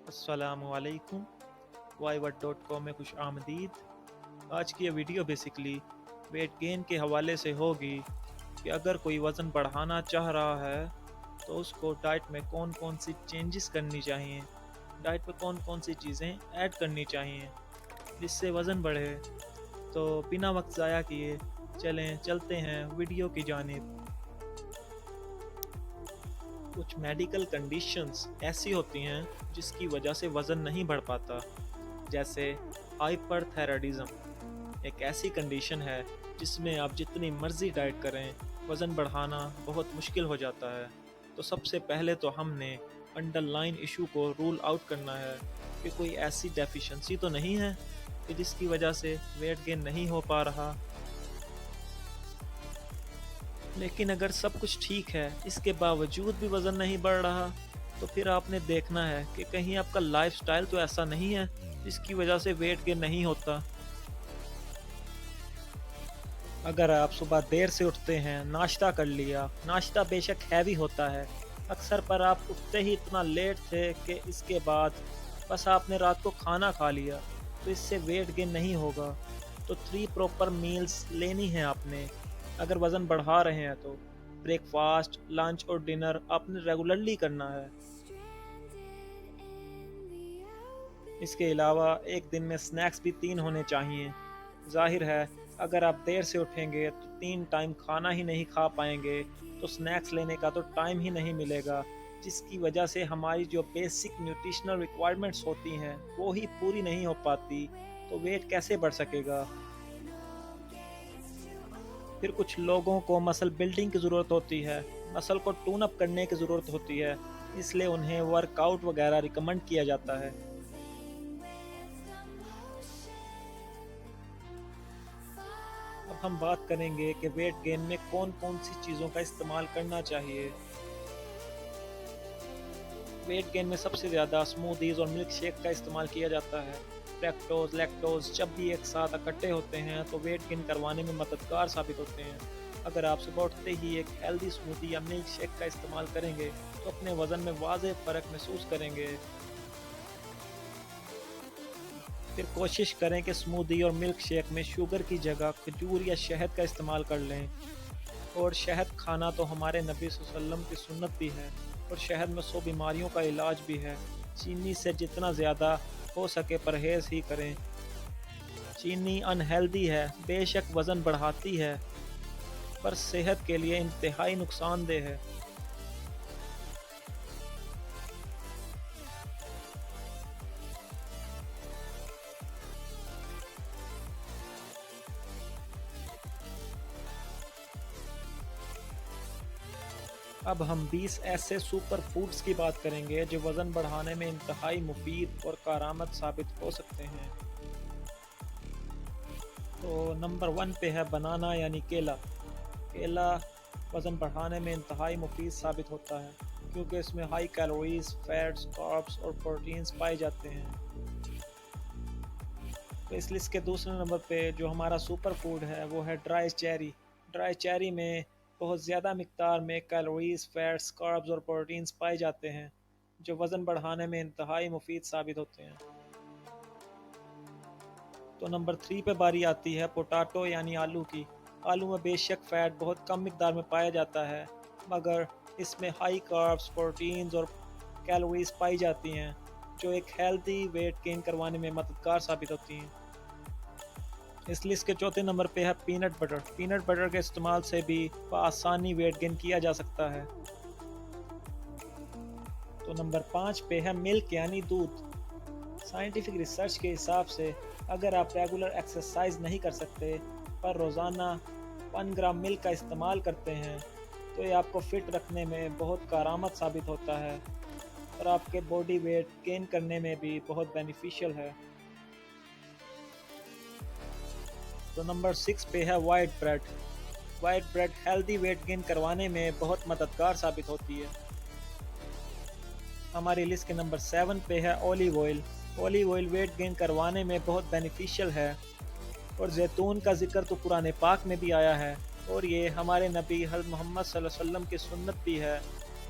अस्सलामुअलैकुम। YWord.com में खुश आमदीद। आज की ये वीडियो बेसिकली वेट गेन के हवाले से होगी कि अगर कोई वज़न बढ़ाना चाह रहा है तो उसको डाइट में कौन कौन सी चेंजेस करनी चाहिए, डाइट में कौन कौन सी चीज़ें ऐड करनी चाहिए जिससे वज़न बढ़े। तो बिना वक्त ज़ाया किए चलते हैं वीडियो की जानिब। कुछ मेडिकल कंडीशंस ऐसी होती हैं जिसकी वजह से वज़न नहीं बढ़ पाता, जैसे हाइपरथायराइडिज्म एक ऐसी कंडीशन है जिसमें आप जितनी मर्ज़ी डाइट करें वज़न बढ़ाना बहुत मुश्किल हो जाता है। तो सबसे पहले तो हमने अंडरलाइन इशू को रूल आउट करना है कि कोई ऐसी डेफिशिएंसी तो नहीं है कि जिसकी वजह से वेट गेन नहीं हो पा रहा। लेकिन अगर सब कुछ ठीक है, इसके बावजूद भी वज़न नहीं बढ़ रहा, तो फिर आपने देखना है कि कहीं आपका लाइफ़स्टाइल तो ऐसा नहीं है जिसकी वजह से वेट गेन नहीं होता। अगर आप सुबह देर से उठते हैं, नाश्ता कर लिया, नाश्ता बेशक हैवी होता है, अक्सर पर आप उठते ही इतना लेट थे कि इसके बाद बस आपने रात को खाना खा लिया, तो इससे वेट गेन नहीं होगा। तो 3 प्रॉपर मील्स लेनी है आपने, अगर वज़न बढ़ा रहे हैं तो। ब्रेकफास्ट, लंच और डिनर आपने रेगुलरली करना है। इसके अलावा एक दिन में स्नैक्स भी 3 होने चाहिए। ज़ाहिर है, अगर आप देर से उठेंगे तो 3 टाइम खाना ही नहीं खा पाएंगे, तो स्नैक्स लेने का तो टाइम ही नहीं मिलेगा, जिसकी वजह से हमारी जो बेसिक न्यूट्रिशनल रिक्वायरमेंट्स होती हैं वो ही पूरी नहीं हो पाती, तो वेट कैसे बढ़ सकेगा। फिर कुछ लोगों को मसल बिल्डिंग की ज़रूरत होती है, मसल को टून अप करने की ज़रूरत होती है, इसलिए उन्हें वर्कआउट वगैरह रिकमेंड किया जाता है। अब हम बात करेंगे कि वेट गेन में कौन कौन सी चीज़ों का इस्तेमाल करना चाहिए। वेट गेन में सबसे ज़्यादा स्मूदीज़ और मिल्क शेक का इस्तेमाल किया जाता है। फ्रैक्टोज लैक्टोज जब भी एक साथ इकट्ठे होते हैं तो वेट गेन करवाने में मददगार साबित होते हैं। अगर आप सुबह उठते ही एक हेल्दी स्मूदी या मिल्क शेक का इस्तेमाल करेंगे तो अपने वज़न में वाज़ेह फ़र्क महसूस करेंगे। फिर कोशिश करें कि स्मूदी और मिल्क शेक में शुगर की जगह खजूर या शहद का इस्तेमाल कर लें। और शहद खाना तो हमारे नबी सल्लल्लाहु अलैहि वसल्लम की सुन्नत भी है, और शहद में 100 बीमारियों का इलाज भी है। चीनी से जितना ज़्यादा हो सके परहेज़ ही करें। चीनी अनहेल्दी है, बेशक वज़न बढ़ाती है, पर सेहत के लिए इंतहाई नुकसानदेह है। अब हम 20 ऐसे सुपर फूड्स की बात करेंगे जो वज़न बढ़ाने में इंतहाई मुफीद और कारआमद साबित हो सकते हैं। तो नंबर 1 पे है बनाना यानी केला। केला वज़न बढ़ाने में इंतहाई मुफीद साबित होता है क्योंकि इसमें हाई कैलोरीज, फैट्स, कार्ब्स और प्रोटीन्स पाए जाते हैं। तो इस लिस्ट के दूसरे नंबर पे जो हमारा सुपर फूड है वो है ड्राई चेरी। ड्राई चेरी में बहुत ज़्यादा मिकदार में कैलोरीज, फैट्स, कार्ब्स और प्रोटीन्स पाए जाते हैं जो वज़न बढ़ाने में इंतहाई मुफीद साबित होते हैं। तो नंबर 3 पे बारी आती है पोटैटो यानी आलू की। आलू में बेशक फ़ैट बहुत कम मिकदार में पाया जाता है, मगर इसमें हाई कार्ब्स, प्रोटीन्स और कैलोरीज पाई जाती हैं जो एक हेल्दी वेट गेन करवाने में मददगार साबित होती हैं। इस लिस्ट के चौथे नंबर पे है पीनट बटर। पीनट बटर के इस्तेमाल से भी आसानी वेट गेन किया जा सकता है। तो नंबर 5 पे है मिल्क यानी दूध। साइंटिफिक रिसर्च के हिसाब से अगर आप रेगुलर एक्सरसाइज नहीं कर सकते पर रोज़ाना 1 ग्राम मिल्क का इस्तेमाल करते हैं तो ये आपको फिट रखने में बहुत कारआमद साबित होता है और आपके बॉडी वेट गेन करने में भी बहुत बेनिफिशियल है। तो नंबर 6 पे है white bread. White bread healthy weight gain करवाने में बहुत मददगार साबित होती है। हमारी लिस्ट के नंबर 7 पे है olive oil. Olive oil weight gain करवाने में बहुत बेनिफिशियल है और जैतून का जिक्र तो कुरान पाक में भी आया है और ये हमारे नबी हज़रत मोहम्मद सल्लल्लाहु अलैहि वसल्लम की सुन्नत भी है,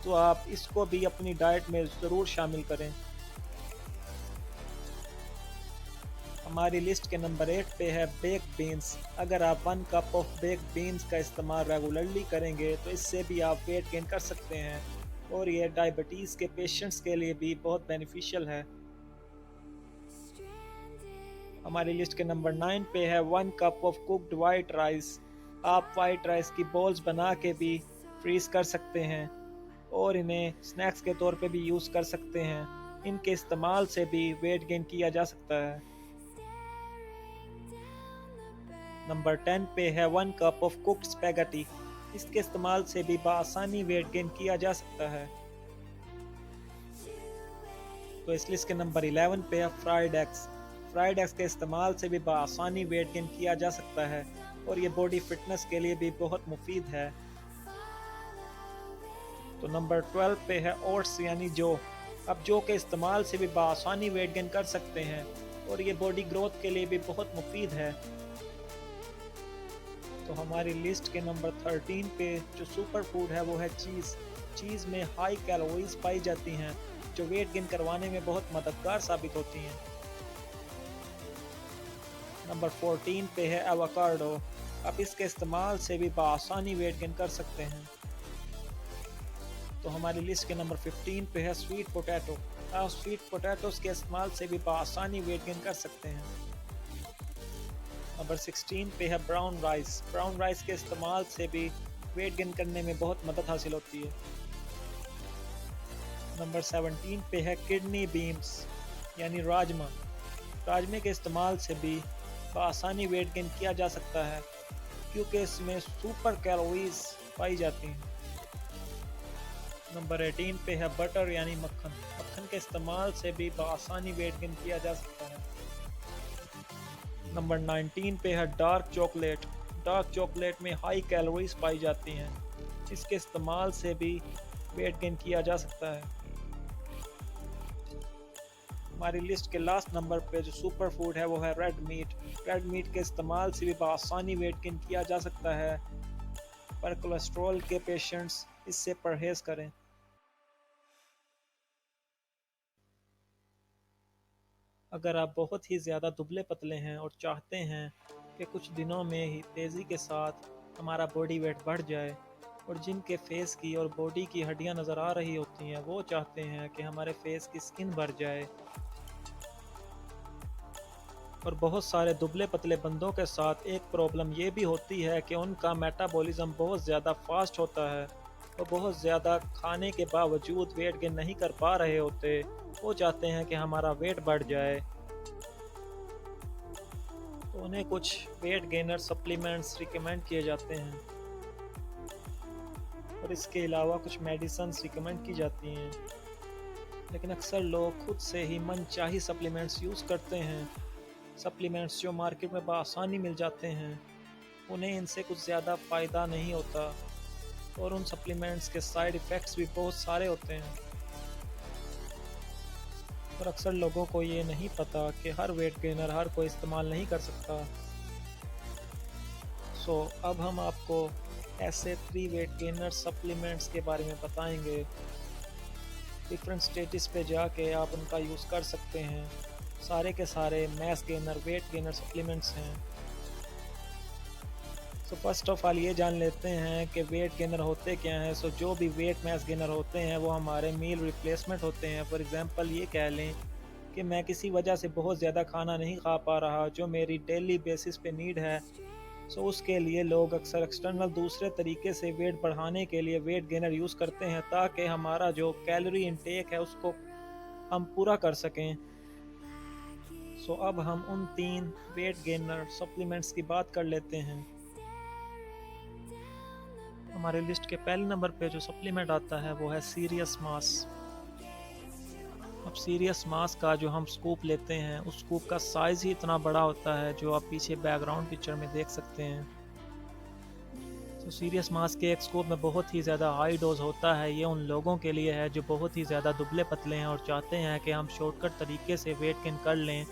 तो आप इसको भी अपनी डाइट में ज़रूर शामिल करें। हमारी लिस्ट के नंबर 8 पे है बेक्ड बीन्स। अगर आप 1 कप ऑफ बेक्ड बीन्स का इस्तेमाल रेगुलरली करेंगे तो इससे भी आप वेट गेन कर सकते हैं और ये डायबिटीज़ के पेशेंट्स के लिए भी बहुत बेनिफिशियल है। हमारी लिस्ट के नंबर 9 पे है 1 cup of cooked white rice. आप वाइट राइस की बॉल्स बना के भी फ्रीज कर सकते हैं और इन्हें स्नैक्स के तौर पे भी यूज़ कर सकते हैं। इनके इस्तेमाल से भी वेट गेन किया जा सकता है। नंबर 10 पे है 1 कप ऑफ कुक्ड स्पैगेटी। इसके इस्तेमाल से भी बआसानी वेट गेन किया जा सकता है। तो इस लिस्ट के नंबर 11 पे है फ्राइड एग्स। फ्राइड एग्स के इस्तेमाल से भी बआसानी वेट गेन किया जा सकता है और ये बॉडी फिटनेस के लिए भी बहुत मुफीद है। तो नंबर 12 पे है ओट्स यानी जौ। अब जौ के इस्तेमाल से भी बआसानी वेट गेन कर सकते हैं और ये बॉडी ग्रोथ के लिए भी बहुत मुफीद है। तो हमारी लिस्ट के नंबर 13 पे जो सुपर फूड है वो है चीज़। चीज़ में हाई कैलोरीज पाई जाती हैं जो वेट गेन करवाने में बहुत मददगार साबित होती हैं। नंबर 14 पे है एवोकाडो। आप इसके इस्तेमाल से भी बआसानी वेट गेन कर सकते हैं। तो हमारी लिस्ट के नंबर 15 पे है स्वीट पोटैटो। आप स्वीट पोटैटोस के इस्तेमाल से भी बआसानी वेट गेन कर सकते हैं। नंबर 16 पे है ब्राउन राइस। ब्राउन राइस के इस्तेमाल से भी वेट गेन करने में बहुत मदद हासिल होती है। नंबर 17 पे है किडनी बीन्स यानी राजमा। राजमे के इस्तेमाल से भी बआसानी वेट गेन किया जा सकता है क्योंकि इसमें सुपर कैलोरीज पाई जाती हैं। नंबर 18 पे है बटर यानी मक्खन। मक्खन के इस्तेमाल से भी बआसानी वेट गेन किया जा सकता है। नंबर 19 पे है डार्क चॉकलेट। डार्क चॉकलेट में हाई कैलोरीज पाई जाती हैं। इसके इस्तेमाल से भी वेट गेन किया जा सकता है। हमारी लिस्ट के लास्ट नंबर पे जो सुपर फूड है वो है रेड मीट। रेड मीट के इस्तेमाल से भी बआसानी वेट गेन किया जा सकता है पर कोलेस्ट्रॉल के पेशेंट्स इससे परहेज करें। अगर आप बहुत ही ज़्यादा दुबले पतले हैं और चाहते हैं कि कुछ दिनों में ही तेज़ी के साथ हमारा बॉडी वेट बढ़ जाए और जिनके फेस की और बॉडी की हड्डियां नज़र आ रही होती हैं वो चाहते हैं कि हमारे फेस की स्किन बढ़ जाए, और बहुत सारे दुबले पतले बंदों के साथ एक प्रॉब्लम ये भी होती है कि उनका मेटाबॉलिज्म बहुत ज़्यादा फास्ट होता है और बहुत ज़्यादा खाने के बावजूद वेट गेन नहीं कर पा रहे होते। वो चाहते हैं कि हमारा वेट बढ़ जाए तो उन्हें कुछ वेट गेनर सप्लीमेंट्स रिकमेंड किए जाते हैं और इसके अलावा कुछ मेडिसिन्स रिकमेंड की जाती हैं। लेकिन अक्सर लोग खुद से ही मनचाही सप्लीमेंट्स यूज़ करते हैं। सप्लीमेंट्स जो मार्केट में बआसानी मिल जाते हैं उन्हें इनसे कुछ ज़्यादा फ़ायदा नहीं होता और उन सप्लीमेंट्स के साइड इफ़ेक्ट्स भी बहुत सारे होते हैं। और अक्सर लोगों को ये नहीं पता कि हर वेट गेनर हर कोई इस्तेमाल नहीं कर सकता। सो अब हम आपको ऐसे 3 वेट गेनर सप्लीमेंट्स के बारे में बताएंगे। डिफरेंट स्टेटस पे जाके आप उनका यूज़ कर सकते हैं। सारे के सारे mass gainer weight gainer supplements हैं। सो फर्स्ट ऑफ ऑल ये जान लेते हैं कि वेट गेनर होते क्या हैं। सो जो भी वेट मैस गेनर होते हैं वो हमारे मील रिप्लेसमेंट होते हैं। फॉर एग्जांपल ये कह लें कि मैं किसी वजह से बहुत ज़्यादा खाना नहीं खा पा रहा जो मेरी डेली बेसिस पे नीड है। सो उसके लिए लोग अक्सर एक्सटर्नल दूसरे तरीके से वेट बढ़ाने के लिए वेट गेनर यूज़ करते हैं ताकि हमारा जो कैलोरी इनटेक है उसको हम पूरा कर सकें। सो अब हम उन 3 वेट गेनर सप्लीमेंट्स की बात कर लेते हैं। हमारे लिस्ट के पहले नंबर पे जो सप्लीमेंट आता है वो है सीरियस मास। अब सीरियस मास का जो हम स्कूप लेते हैं उस स्कूप का साइज़ ही इतना बड़ा होता है जो आप पीछे बैकग्राउंड पिक्चर में देख सकते हैं। तो सीरियस मास के एक स्कूप में बहुत ही ज़्यादा हाई डोज होता है। ये उन लोगों के लिए है जो बहुत ही ज़्यादा दुबले पतले हैं और चाहते हैं कि हम शॉर्टकट तरीके से वेट गेन कर लें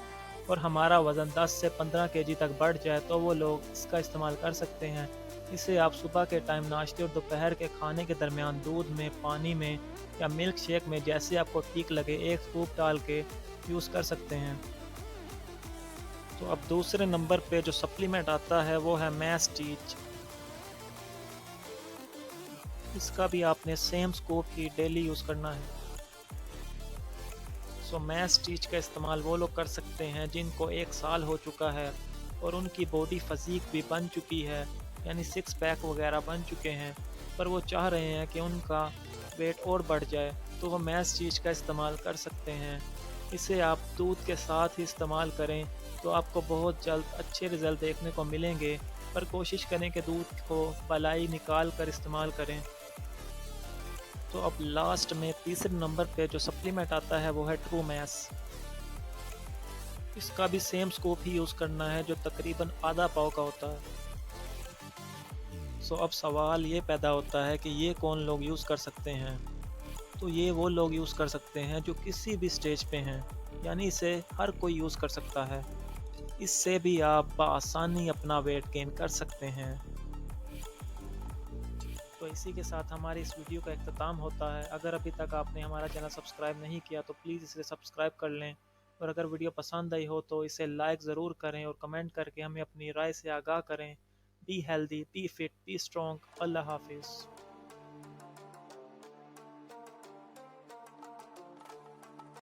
और हमारा वज़न 10 से 15 केजी तक बढ़ जाए तो वो लोग इसका इस्तेमाल कर सकते हैं। इसे आप सुबह के टाइम नाश्ते और दोपहर के खाने के दरमियान दूध में, पानी में या मिल्क शेक में जैसे आपको ठीक लगे एक स्कूप डाल के यूज़ कर सकते हैं। तो अब दूसरे नंबर पे जो सप्लीमेंट आता है वो है मैस्टीच। इसका भी आपने सेम स्कोप ही डेली यूज़ करना है। सो मैस्टीच का इस्तेमाल वो लोग कर सकते हैं जिनको 1 साल हो चुका है और उनकी बॉडी फजीक भी बन चुकी है, यानी सिक्स पैक वगैरह बन चुके हैं, पर वो चाह रहे हैं कि उनका वेट और बढ़ जाए, तो वो मैस्टीच का इस्तेमाल कर सकते हैं। इसे आप दूध के साथ ही इस्तेमाल करें तो आपको बहुत जल्द अच्छे रिज़ल्ट देखने को मिलेंगे, पर कोशिश करें कि दूध को मलाई निकाल कर इस्तेमाल करें। तो अब लास्ट में तीसरे नंबर पे जो सप्लीमेंट आता है वो है ट्रू मैस। इसका भी सेम स्कोप ही यूज़ करना है जो तकरीबन आधा पाव का होता है। सो अब सवाल ये पैदा होता है कि ये कौन लोग यूज़ कर सकते हैं। तो ये वो लोग यूज़ कर सकते हैं जो किसी भी स्टेज पे हैं, यानी इसे हर कोई यूज़ कर सकता है। इससे भी आप बआसानी अपना वेट गेन कर सकते हैं। तो इसी के साथ हमारी इस वीडियो का इख्तिताम होता है। अगर अभी तक आपने हमारा चैनल सब्सक्राइब नहीं किया तो प्लीज़ इसे सब्सक्राइब कर लें, और अगर वीडियो पसंद आई हो तो इसे लाइक ज़रूर करें और कमेंट करके हमें अपनी राय से आगाह करें। Be healthy, be fit, be strong. अल्लाह हाफिज़।